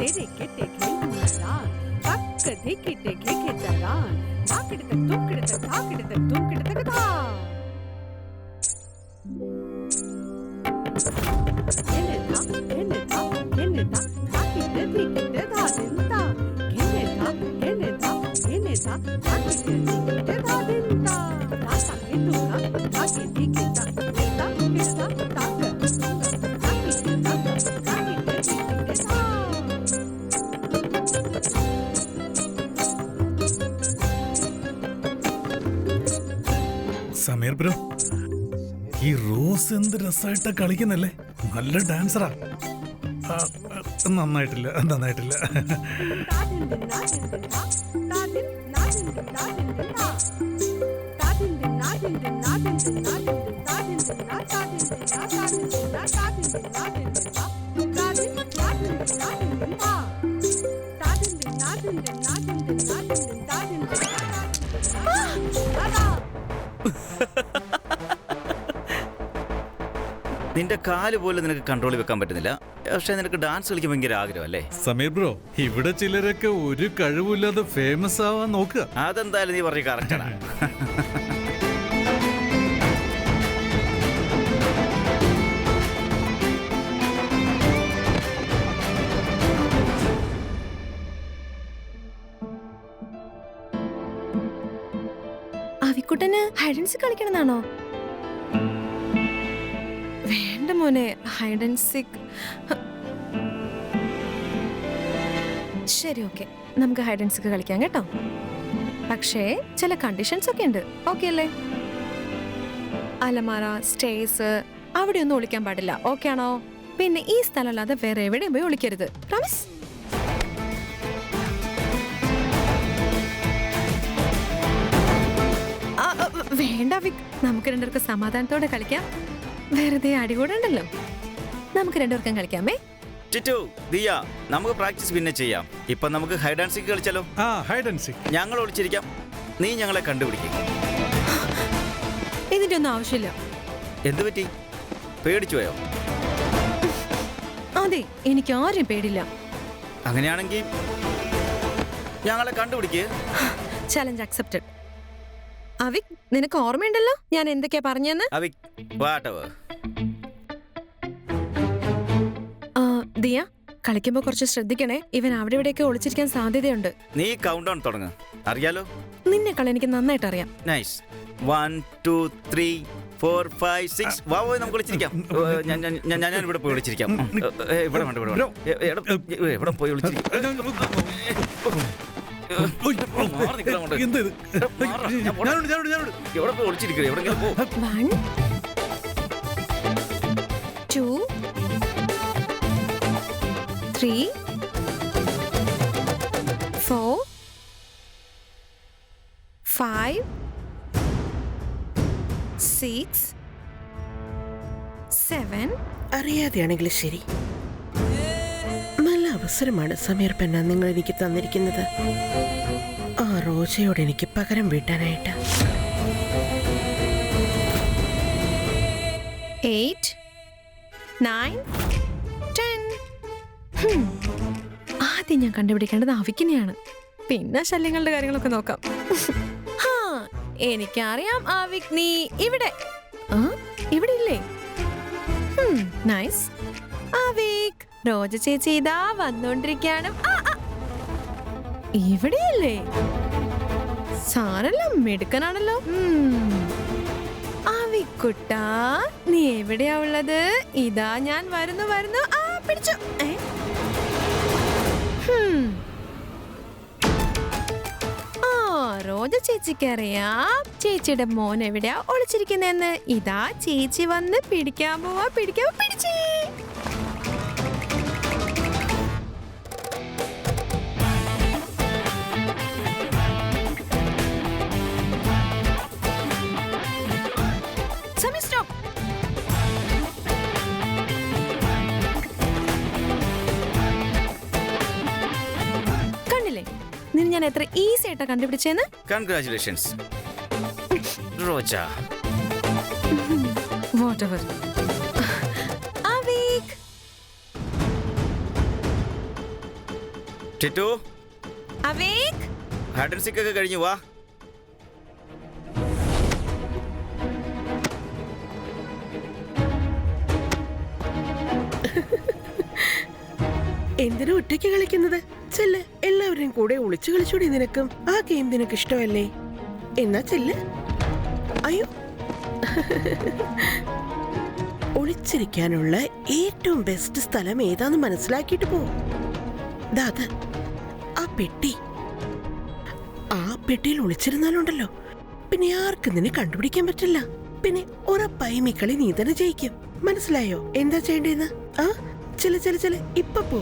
तेरे किटे खेलूंगान पक्क दे किटे खेदारान आकिड़ता तुकिड़ता ताकिड़ता तुकिड़ता कदा केनेता ताकिड़ता दिकिड़ता दादिंता केनेता ताकिड़ता दिकिड़ता दादिंता ताका केतुका ताके दिकिड़ता केता किड़ता ताका സമീർ ബ്രോ, ഈ റോസ് എന്ത് രസമായിട്ടാ കളിക്കുന്നല്ലേ. നല്ല ഡാൻസറാ. നന്നായിട്ടില്ല. നിന്റെ കാല് പോലും നിനക്ക് കൺട്രോൾ വെക്കാൻ പറ്റുന്നില്ല. പക്ഷെ നിനക്ക് ഡാൻസ് കളിക്കാൻ ഭയങ്കര ആഗ്രഹം അല്ലേ സമീർ ബ്രോ? ഇവിടെ ചിലരൊക്കെ ഒരു കഴിവില്ലാതെ ഫേമസ് ആവാൻ നോക്കുക. അതെന്തായാലും നീ പറഞ്ഞ കറക്റ്റാണ്. അവിക്കുട്ടന് ഹൈഡ് ആൻഡ് സീക്ക് കളിക്കണമെന്നാണോ? വേണ്ട മോനെ, ഹൈഡ് ആൻഡ് സീക്ക്. ശരി, ഓക്കെ, നമുക്ക് ഹൈഡ് ആൻഡ് സീക്ക് കളിക്കാം കേട്ടോ. പക്ഷേ ചില കണ്ടീഷൻസ് ഒക്കെ ഉണ്ട്. ഓക്കെ അല്ലേ? അലമാര, സ്റ്റേഴ്സ്, അവിടെ ഒന്നും ഒളിക്കാൻ പാടില്ല. ഓക്കെ ആണോ? പിന്നെ ഈ സ്ഥലമല്ലാതെ വേറെ എവിടെയും പോയി ഒളിക്കരുത്. പ്രോമിസ്? വേണ്ട വിക്, നമുക്ക് രണ്ടുപേർക്ക് സമാധാനത്തോടെ കളിക്കാം. വെറുതെ അടികൂടണ്ടല്ലോ. നമുക്ക് രണ്ടുപേർക്കും കളിക്കാമേ. ടിറ്റു, ദിയ, നമുക്ക് പ്രാക്ടീസ് പിന്നെ ചെയ്യാം. ഇപ്പൊ നമുക്ക് ഹൈഡ് ആൻഡ് സീക്ക് കളിച്ചാലോ? Hide and seek. ഞങ്ങൾ ഒളിച്ചിരിക്കാം, നീ ഞങ്ങളെ കണ്ടുപിടിക്കും. ഇതിന്റെ ഒന്നും ആവശ്യമില്ല. എന്തു പറ്റി? പേടിച്ചു പോയോ? അതെ, എനിക്ക് ആരെയും പേടില്ല. അങ്ങനെയാണെങ്കിൽ ഞങ്ങളെ കണ്ടുപിടിക്ക്. Challenge accepted. അവിക്, നിനക്ക് ഓർമ്മയുണ്ടല്ലോ ഞാൻ എന്തൊക്കെയാ പറഞ്ഞെന്ന്? ദിയ, കളിക്കുമ്പോ കുറച്ച് ശ്രദ്ധിക്കണേ. ഇവൻ അവിടെ ഇവിടെയൊക്കെ ഒളിച്ചിരിക്കാൻ സാധ്യതയുണ്ട്. നീ കൗണ്ട് ഡൗൺ തുടങ്ങ്. അറിയാലോ, നിന്നെക്കാൾ എനിക്ക് നന്നായിട്ട് അറിയാം. നൈസ്. 1 2 3 4 5 6. വാ, നമുക്ക് വിളിച്ചിരിക്കാം. ഞാൻ ഇവിടെ പോയി വിളിച്ചിരിക്കാം. ഇവിടെ വേണ്ട, ഇവിടെ പോയി വിളിച്ചിരിക്കാം. എവിടെ പോയി വിളിച്ചിരിക്കുക? എവിടെങ്കിലും പോ. 1 2 3 4 5 6 7. അറിയാതെയാണെങ്കിൽ ശരി. നല്ല അവസരമാണ് സമീർ പെണ്ണ നിങ്ങൾ എനിക്ക് തന്നിരിക്കുന്നത്. ആ റോജയോട് എനിക്ക് പകരം വീട്ടാനായിട്ട്. 8 9 10. ആദ്യം ഞാൻ കണ്ടുപിടിക്കേണ്ടത് ആവിക്കിനെയാണ്. പിന്നെ ശല്യങ്ങളുടെ കാര്യങ്ങളൊക്കെ നോക്കാം. എനിക്കറിയാം ആവിക്, നീ ഇവിടെ ഇവിടെ ഇല്ലേ? നൈസ്. ആവിക്, റോജ ചേച്ചി ഇതാ വന്നോണ്ടിരിക്കാണ്. ഇവിടെയല്ലേ? സാരല്ല, മിടുക്കനാണല്ലോ. ആവിക്കുട്ടാ, നീ എവിടെയാ ഉള്ളത്? ഇതാ ഞാൻ വരുന്നു. പിടിച്ചു. റോജ ചേച്ചിക്ക് അറിയാം ചേച്ചിയുടെ മോൻ എവിടെയാ ഒളിച്ചിരിക്കുന്നെന്ന്. ഇതാ ചേച്ചി വന്ന് പിടിക്കാൻ പോവാ. പിടിച്ചേ. കണ്ടില്ലേ ഞാൻ എത്ര ഈസി ആയിട്ടാ കണ്ടുപിടിച്ചേന്ന്? Congratulations Roja. Whatever. Avik, Titu, Avek, hide and seek ഒക്കെ കഴിഞ്ഞു വാ. എന്തിനാ ഒറ്റയ്ക്ക് കളിക്കുന്നത്? ചെല്ല്, എല്ലാവരുടെയും കൂടെ ഒളിച്ചു കളിച്ചൂടി. നിനക്കും ആ ഗെയിം നിനക്ക് ഇഷ്ടമല്ലേ? എന്നാ ചെല്ല്. അയ്യോ, ഒളിച്ചിരിക്കാനുള്ള ഏറ്റവും ബെസ്റ്റ് സ്ഥലം ഏതാന്ന് മനസ്സിലാക്കിയിട്ട് പോ. ദാത് ആ പെട്ടി, ആ പെട്ടിയിൽ ഒളിച്ചിരുന്നാലുണ്ടല്ലോ പിന്നെ ആർക്കും നിന്നെ കണ്ടുപിടിക്കാൻ പറ്റില്ല. പിന്നെ ഉറപ്പായും ഈ കളി നീ തന്നെ ജയിക്കും. മനസ്സിലായോ എന്താ ചെയ്യേണ്ടതെന്ന്? ആ ചെല ചെല ചെല ഇപ്പൊ പോ.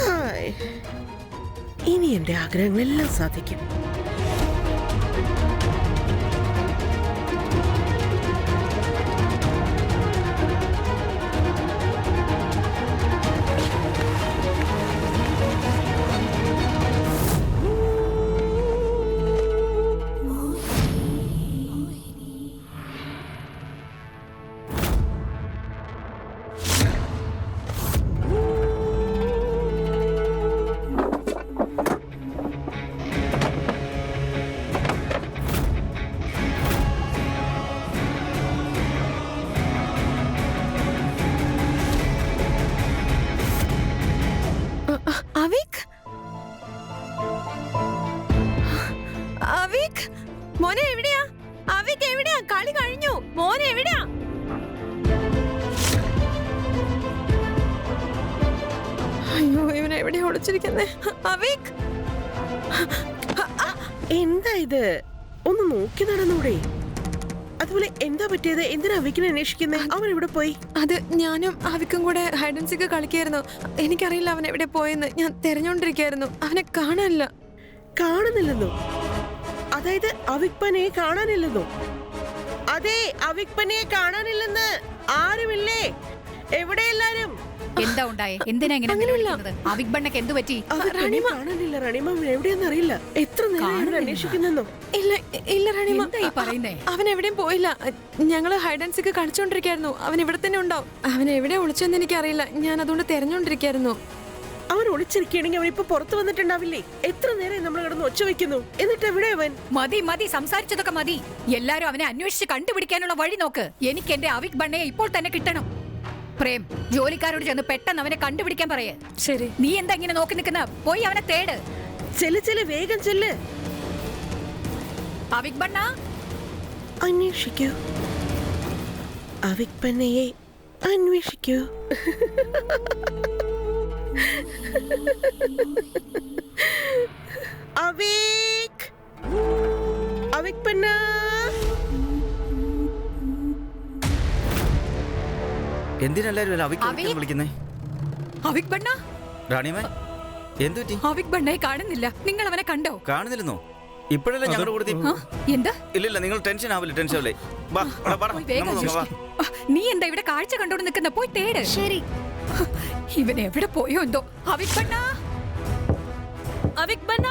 ഹായ്, ഇനി എന്റെ ആഗ്രഹങ്ങളെല്ലാം സാധിക്കും. അവേക്, അവേക്, മോനെ എവിടെയാ? അവേക് എവിടെയാ? കളി കഴിഞ്ഞു. മോനെ എവിടെയാ? അയ്യോ, ഇവനെ എവിടെയാ ഒളിച്ചിരിക്കുന്നേ? അവേക്, എന്താ ഇത്? ഒന്ന് നോക്കി നടന്നൂടെ? അതുപോലെ എന്താ പറ്റിയത്? എന്തിനാ അവിക്കിനെ അന്വേഷിക്കുന്നേ? അവൻ എവിടെ പോയി? അത് ഞാനും അവിക്കും കൂടെ ഹൈഡ് ആൻഡ് സീക്ക് കളിക്കായിരുന്നു. എനിക്കറിയില്ല അവൻ എവിടെ പോയെന്ന്. ഞാൻ തെരഞ്ഞോണ്ടിരിക്കായിരുന്നു. അവനെ കാണാനില്ല. കാണുന്നില്ലെന്നോ? അതായത് അവിക്പനെ കാണാനില്ലെന്നോ? അതെ, അവിക്പനെ കാണാനില്ലെന്ന്. ആരുമില്ലേ? എവിടെ എല്ലാരും? എന്താ ഉണ്ടായേ? എന്തിനാ ഇങ്ങനെ നിലവിളിക്കുന്നത്? അവിക് ബണ്ണക്ക് എന്തു പറ്റി? റണിമ കാണാനില്ല. റണിമ എവിടെയെന്ന് അറിയില്ല. എത്ര നേരം അന്വേഷിക്കുന്നെന്നോ? ഇല്ല ഇല്ല റണിമ, എന്താ ഈ പറയുന്നേ? അവൻ എവിടെയും പോയില്ല. ഞങ്ങള് ഹൈഡ് ആൻഡ് സീക്ക് കളിച്ചോണ്ടിരിക്കായിരുന്നു. അവൻ ഇവിടെ തന്നെ ഉണ്ടാവും. അവൻ എവിടെ ഒളിച്ചെന്ന് എനിക്കറിയില്ല. ഞാൻ അതുകൊണ്ട് തെരഞ്ഞോണ്ടിരിക്കായിരുന്നു. അവൻ ഒളിച്ചിരിക്കുകയാണെങ്കിൽ അവൻ ഇപ്പൊ പുറത്തു വന്നിട്ടുണ്ടാവില്ലേ? എത്ര നേരം നമ്മൾ കിടന്ന് ഒച്ച വെക്കുന്നു. എന്നിട്ട് എവിടെ അവൻ? മതി മതി, സംസാരിച്ചതൊക്കെ മതി. എല്ലാരും അവനെ അന്വേഷിച്ച് കണ്ടുപിടിക്കാനുള്ള വഴി നോക്ക്. എനിക്ക് എന്റെ അവിക് ബണ്ണയെ ഇപ്പോൾ തന്നെ കിട്ടണം. പ്രേം, ജോലിക്കാരോട് ചെന്ന് പെട്ടെന്ന് അവനെ കണ്ടുപിടിക്കാൻ പറയേ. ശരി. നീ എന്താ ഇങ്ങനെ നോക്കി നിൽക്കുന്ന? പോയി അവനെ തേട്. ചെല്ല്, വേഗം ചെല്ല്. അവിക് ബണ്ണ, അന്വേഷിക്കൂ. അവിക്പന്നയെ അന്വേഷിക്കൂ. അവിക്, അവിക്പന്ന. എന്തിനെല്ലാരും അവിക്ക് വിളിക്കുന്നേ? അവിക് ബണ്ണ, റാണിമേ, എന്തു പറ്റി? അവിക് ബണ്ണയെ കാണുന്നില്ല. നിങ്ങൾ അവനെ കണ്ടോ? കാണുന്നില്ലെന്നോ? ഇപ്പോഴല്ലേ ഞങ്ങളുടെ കൂടെ ആ, എന്താ? ഇല്ലില്ല, നിങ്ങൾ ടെൻഷൻ ആവില്ല. ടെൻഷൻ ആവില്ലേ? വാ, പോയി വേഗം അന്വേഷിക്ക്. നീ എന്താ ഇവിടെ കാഴ്ച കണ്ടോണ്ട് നിൽക്കുന്ന? പോയി തേട്. ശരി. ഇവൻ എവിടെ പോയോ എന്തോ? അവിക് ബണ്ണ, അവിക് ബണ്ണ,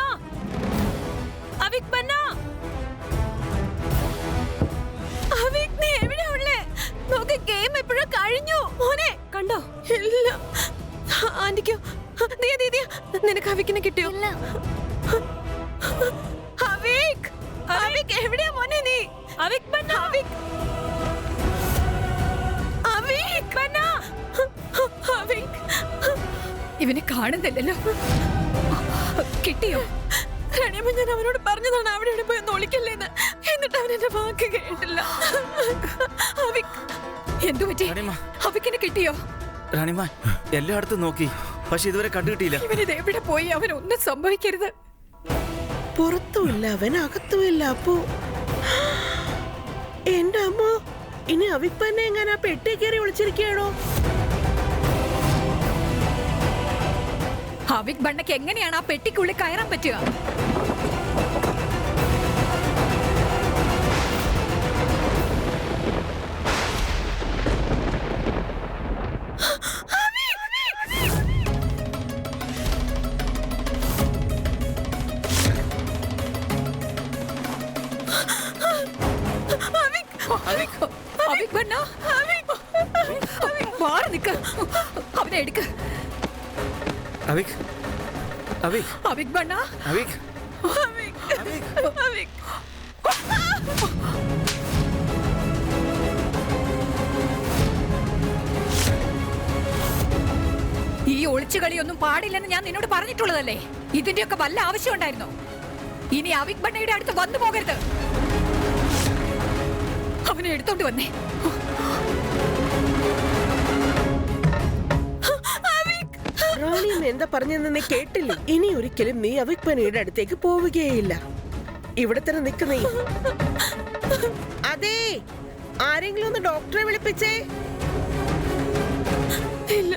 അവിക് ബണ്ണ, അവിക്, നീ എവിടെയാ ഉള്ളേ? നോക്ക്, ഗെയിം എപ്പോഴും കഴിഞ്ഞു. മോനെ കണ്ടോ? ഇല്ല ആന്റിക്കോ? നിനക്ക് അവിക്കിനെ കിട്ടിയോ? അവിക്, അവിക് എവിടെയാ മോനെ നീ? അവിക് ബണ്ണ, അവിക്, അവിക് ബണ്ണ, അവിക്. ഇവനെ കാണുന്നില്ലല്ലോ. കിട്ടിയോ? റണിയമ്മ, ഞാൻ അവനോട് പറഞ്ഞതാണ് അവിടെ ഇവിടെ പോയി ഒളിക്കല്ലേന്ന്. എന്നിട്ട് അവൻ എന്റെ വാക്ക് കേട്ടില്ല. അവിക്, എന്തു പറ്റി? അവിക്കിനെ കിട്ടിയോ? റാണിമ എല്ലായിടത്തും നോക്കി, പക്ഷെ ഇതുവരെ കണ്ടുകിട്ടിയില്ല. ഇവനിത് എവിടെ പോയി? അവനൊന്നും സംഭവിക്കരുത്. പുറത്തുമില്ല, അവൻ അകത്തുമില്ല. അപ്പോ എന്റെ അമ്മ, ഇനി അവിക്പന്നെ എങ്ങനെ ആ പെട്ടി കയറി ഒളിച്ചിരിക്കുകയാണോ? അവിക് ബണ്ണയ്ക്ക് എങ്ങനെയാണ് ആ പെട്ടിക്കുള്ളിൽ കയറാൻ പറ്റുക? അവിക് ബണ്ണ മാറി നിക്ക. അവനെ എടുക്ക. അവിക് അവിക് അവിക് ബണ്ണ അവിക് ഈ ഒളിച്ചുകളിയൊന്നും പാടില്ലെന്ന് ഞാൻ നിന്നോട് പറഞ്ഞിട്ടുള്ളതല്ലേ? ഇതിന്റെയൊക്കെ വല്ല ആവശ്യം ഉണ്ടായിരുന്നോ? ഇനി അവിക് ബണ്ണയുടെ അടുത്ത് വന്നു പോകരുത്. അവനെ എടുത്തോണ്ട് വന്നേ. റാണിയും എന്താ പറഞ്ഞെന്ന് നീ കേട്ടില്ലേ? ഇനി ഒരിക്കലും നീ അവിക് ബണ്ണയുടെ അടുത്തേക്ക് പോവുകയില്ല. ഇവിടെ തന്നെ നിക്ക് നീ. അതെ, ആരെങ്കിലും ഒന്ന് ഡോക്ടറെ വിളിപ്പിച്ചേ. ഇല്ല